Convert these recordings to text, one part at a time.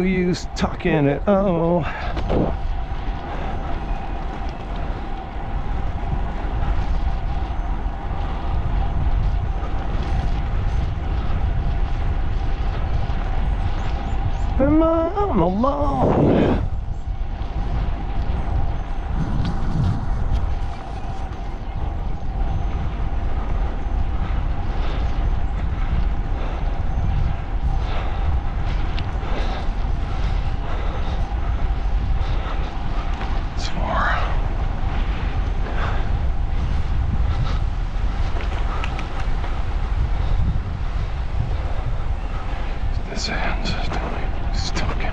no use talking at all. Am I alone? This ends. He's talking.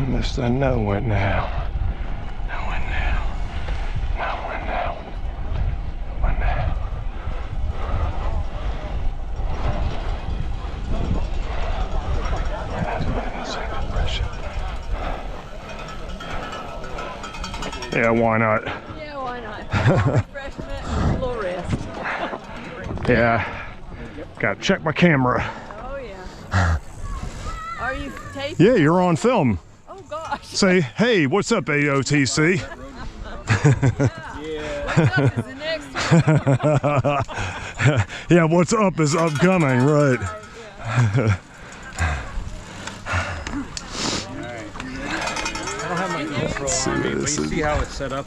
Mr. Nowhere now. Nowhere now. Nowhere now. Nowhere now. Yeah, why not? Yeah, why not? Refreshment, a little rest. Yeah. Gotta check my camera. Oh, yeah. Are you taping? Yeah, you're on film. Oh, gosh. Say, hey, what's up, AOTC? Yeah. What's up is the next one. Yeah, what's up is upcoming, right? Yeah. I don't have my GoPro on me, but you see how it's set up here?